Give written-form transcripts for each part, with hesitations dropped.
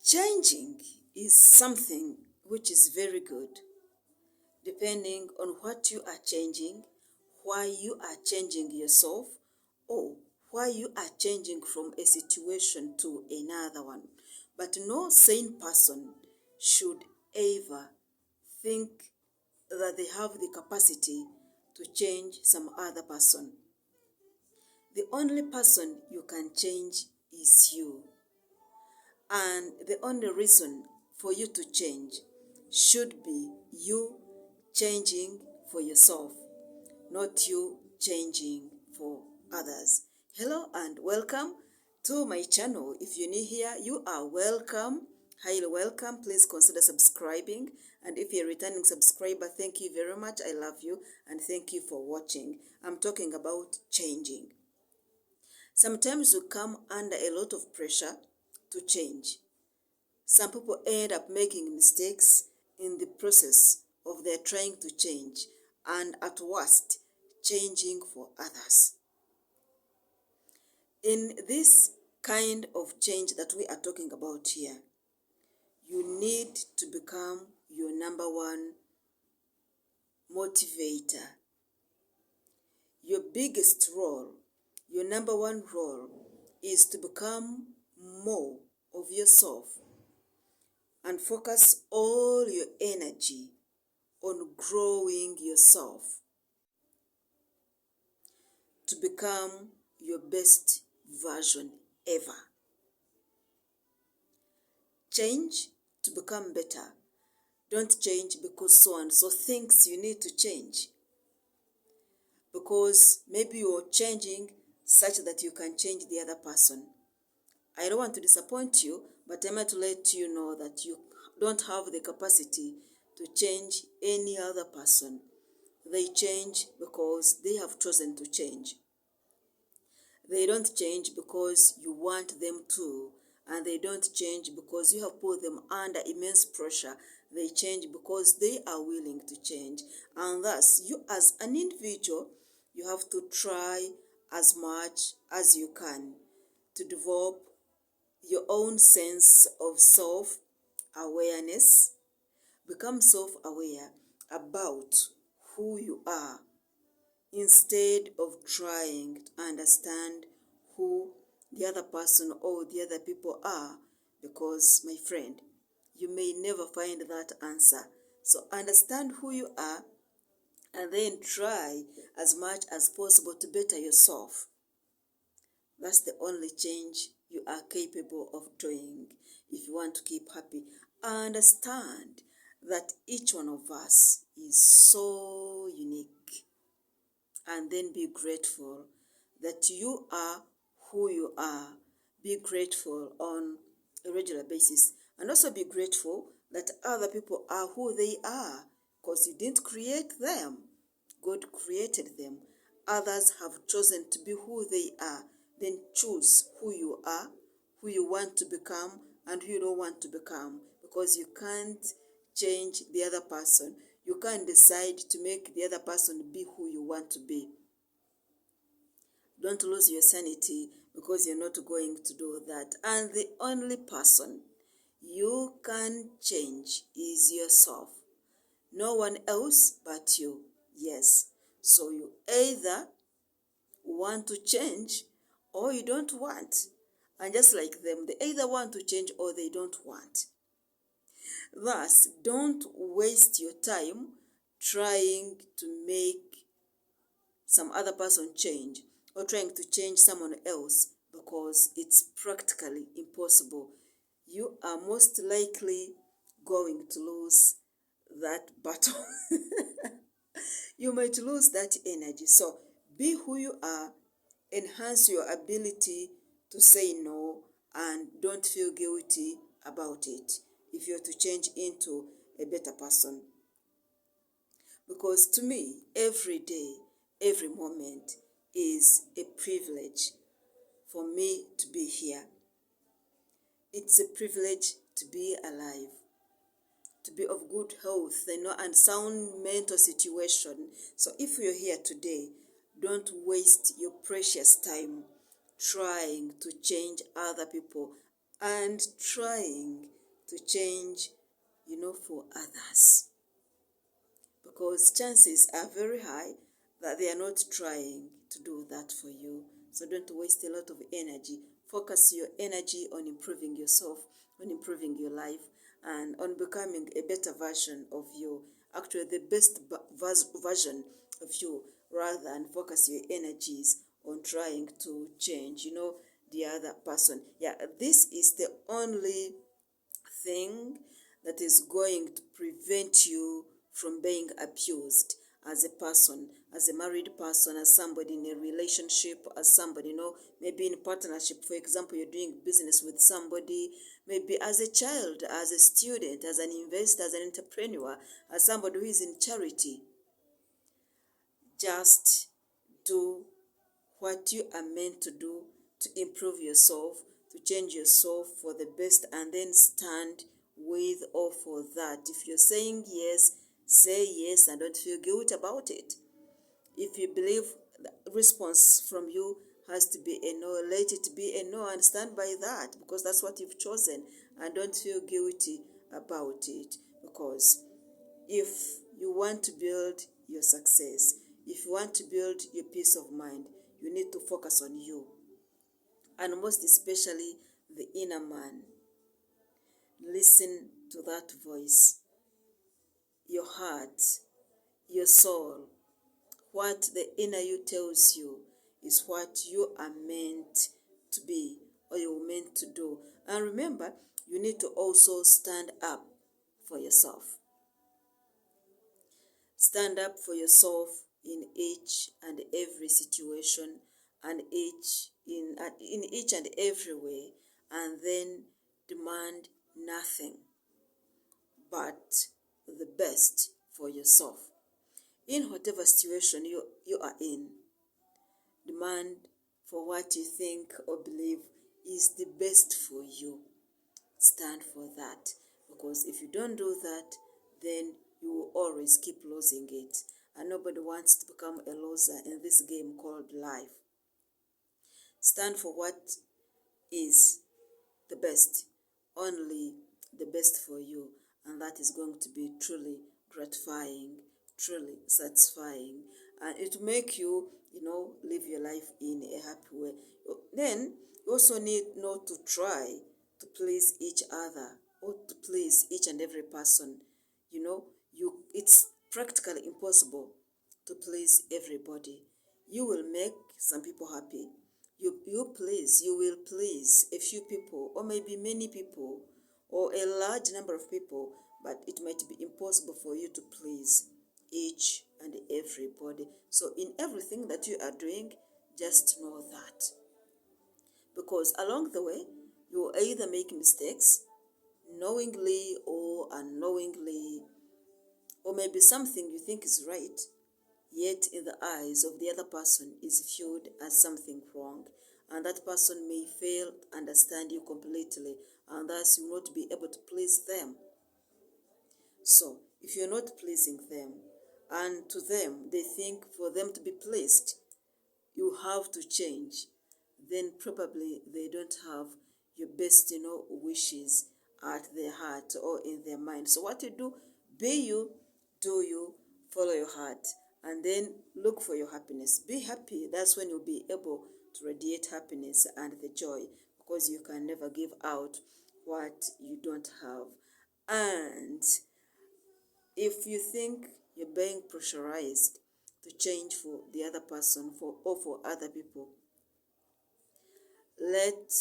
Changing is something which is very good, depending on what you are changing, why you are changing yourself, or why you are changing from a situation to another one. But no sane person should ever think that they have the capacity to change some other person. The only person you can change is you. And the only reason for you to change should be you changing for yourself, not you changing for others. Hello and welcome to my channel. If you're new here, you are welcome, highly welcome. Please consider subscribing. And if you're a returning subscriber, thank you very much. I love you and thank you for watching. I'm talking about changing. Sometimes you come under a lot of pressure to change. Some people end up making mistakes in the process of their trying to change, and at worst, changing for others. In this kind of change that we are talking about here, you need to become your number one motivator. Your biggest role, your number one role, is to become more of yourself and focus all your energy on growing yourself to become your best version ever. Change to become better. Don't change because so and so thinks you need to change. Because maybe you're changing such that you can change the other person. I don't want to disappoint you, but I'm here to let you know that you don't have the capacity to change any other person. They change because they have chosen to change. They don't change because you want them to, and they don't change because you have put them under immense pressure. They change because they are willing to change. And thus, you as an individual, you have to try as much as you can to develop your own sense of self-awareness. Become self-aware about who you are instead of trying to understand who the other person or the other people are, because, my friend, you may never find that answer. So understand who you are and then try as much as possible to better yourself. That's the only change you are capable of doing if you want to keep happy. Understand that each one of us is so unique. And then be grateful that you are who you are. Be grateful on a regular basis. And also be grateful that other people are who they are, because you didn't create them. God created them. Others have chosen to be who they are. Then choose who you are, who you want to become, and who you don't want to become, because you can't change the other person. You can't decide to make the other person be who you want to be. Don't lose your sanity because you're not going to do that. And the only person you can change is yourself. No one else but you. Yes. So you either want to change or you don't want. And just like them, they either want to change or they don't want. Thus, don't waste your time trying to make some other person change or trying to change someone else, because it's practically impossible. You are most likely going to lose that battle. You might lose that energy. So be who you are, enhance your ability to say no, and don't feel guilty about it if you're to change into a better person. Because to me, every day, every moment is a privilege for me to be here. It's a privilege to be alive, to be of good health, and sound mental situation. So if you're here today, don't waste your precious time trying to change other people and trying to change, for others. Because chances are very high that they are not trying to do that for you. So don't waste a lot of energy. Focus your energy on improving yourself, on improving your life, and on becoming a better version of you. Actually, the best version of you, rather than focus your energies on trying to change, the other person. Yeah, this is the only thing that is going to prevent you from being abused as a person, as a married person, as somebody in a relationship, as somebody, maybe in partnership. For example, you're doing business with somebody, maybe as a child, as a student, as an investor, as an entrepreneur, as somebody who is in charity. Just do what you are meant to do to improve yourself, to change yourself for the best, and then stand with or for that. If you're saying yes, say yes and don't feel guilt about it. If you believe the response from you has to be a no, let it be a no and stand by that, because that's what you've chosen, and don't feel guilty about it. Because if you want to build your success, if you want to build your peace of mind, you need to focus on you, and most especially the inner man. Listen to that voice, your heart, your soul. What the inner you tells you is what you are meant to be, or you're meant to do. And remember, you need to also stand up for yourself. Stand up for yourself in each and every situation, and in each and every way, and then demand nothing but the best for yourself. In whatever situation you are in, demand for what you think or believe is the best for you. Stand for that, because if you don't do that, then you will always keep losing it, and nobody wants to become a loser in this game called life. Stand for what is the best, only the best for you, and that is going to be truly gratifying, truly satisfying, and it will make you, live your life in a happy way. Then you also need not to try to please each other or to please each and every person. It's practically impossible to please everybody. You will make some people happy. You will please a few people, or maybe many people, or a large number of people, but it might be impossible for you to please each and everybody. So in everything that you are doing, just know that. Because along the way, you will either make mistakes, knowingly or unknowingly, or maybe something you think is right, yet in the eyes of the other person is viewed as something wrong, and that person may fail to understand you completely, and thus you will not be able to please them. So if you're not pleasing them, and to them they think for them to be pleased you have to change, then probably they don't have your best wishes at their heart or in their mind. So what you do, be you, do you, follow your heart, and then look for your happiness. Be happy. That's when you'll be able to radiate happiness and the joy, because you can never give out what you don't have. And if you think you're being pressurized to change for the other person, or for other people, let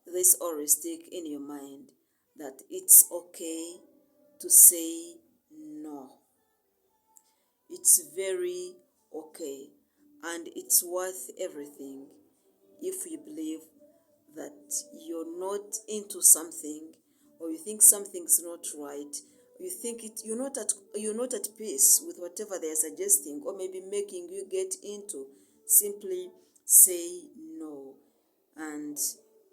this always stick in your mind, that it's okay to say no. It's very okay, and it's worth everything if you believe that you're not into something, or you think something's not right, you think you're not at peace with whatever they're suggesting or maybe making you get into. Simply say no, and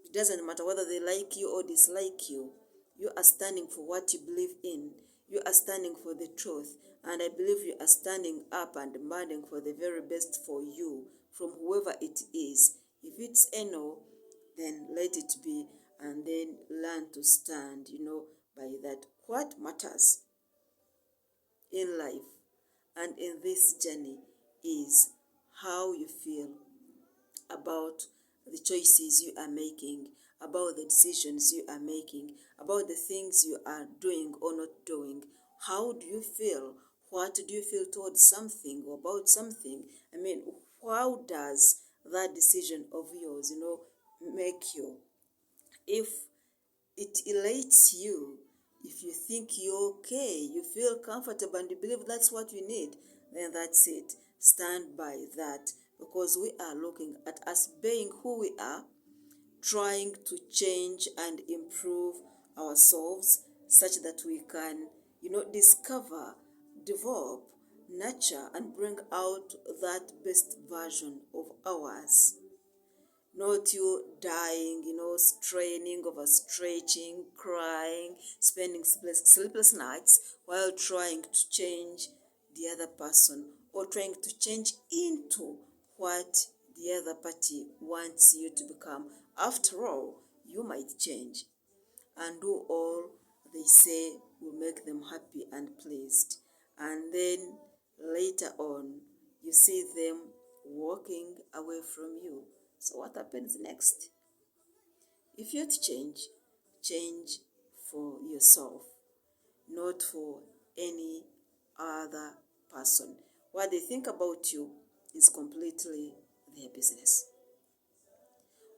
it doesn't matter whether they like you or dislike you. You are standing for what you believe in. You are standing for the truth, and I believe you are standing up and demanding for the very best for you from whoever it is. If it's a no, then let it be, and then learn to stand, by that. What matters in life and in this journey is how you feel about the choices you are making, about the decisions you are making, about the things you are doing or not doing. How do you feel? What do you feel towards something or about something? I mean, how does that decision of yours, make you? If it elates you, if you think you're okay, you feel comfortable and you believe that's what you need, then that's it. Stand by that, because we are looking at us being who we are, trying to change and improve ourselves such that we can, discover, develop, nurture, and bring out that best version of ours. Not you dying, straining, overstretching, crying, spending sleepless nights while trying to change the other person or trying to change into what the other party wants you to become. After all, you might change and do all they say will make them happy and pleased. And then later on, you see them walking away from you. So what happens next? If you're to change for yourself, not for any other person. What they think about you is completely their business.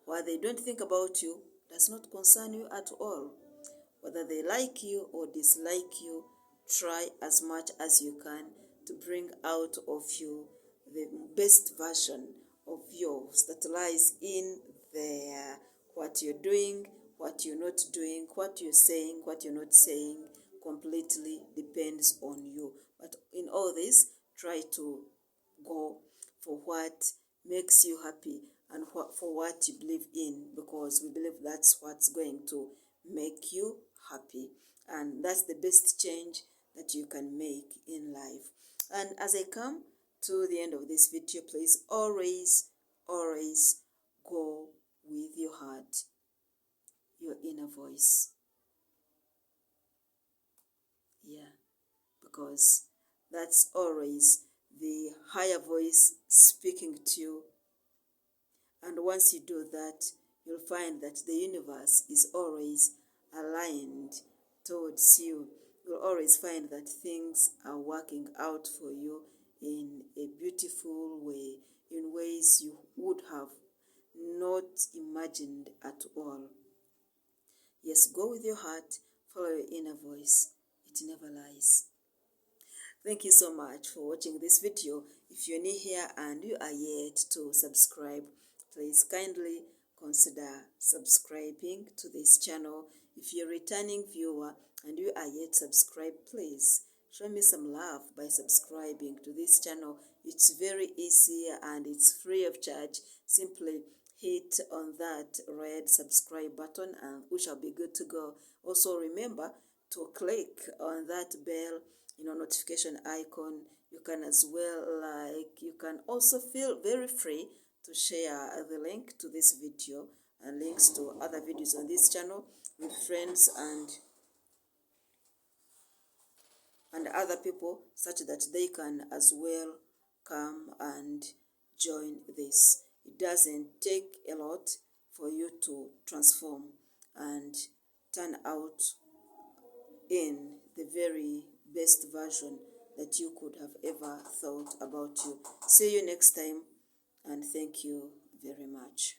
What they don't think about you does not concern you at all. Whether they like you or dislike you, try as much as you can to bring out of you the best version of yours that lies in there. What you're doing, what you're not doing, what you're saying, what you're not saying, completely depends on you. But in all this, try to go for what makes you happy and for what you believe in, because we believe that's what's going to make you happy, and that's the best change that you can make in life. And as I come to the end of this video, please always go with your heart, your inner voice. Yeah, because that's always the higher voice speaking to you. And once you do that, you'll find that the universe is always aligned towards you. You'll always find that things are working out for you in a beautiful way, in ways you would have not imagined at all. Yes, go with your heart, follow your inner voice. It never lies. Thank you so much for watching this video. If you're new here and you are yet to subscribe, please kindly consider subscribing to this channel. If you're a returning viewer and you are yet subscribed, please show me some love by subscribing to this channel. It's very easy and it's free of charge. Simply hit on that red subscribe button and we shall be good to go. Also remember to click on that bell, notification icon. You can as well you can also feel very free to share the link to this video and links to other videos on this channel with friends and other people, such that they can as well come and join this. It doesn't take a lot for you to transform and turn out in the very best version that you could have ever thought about you. See you next time, and thank you very much.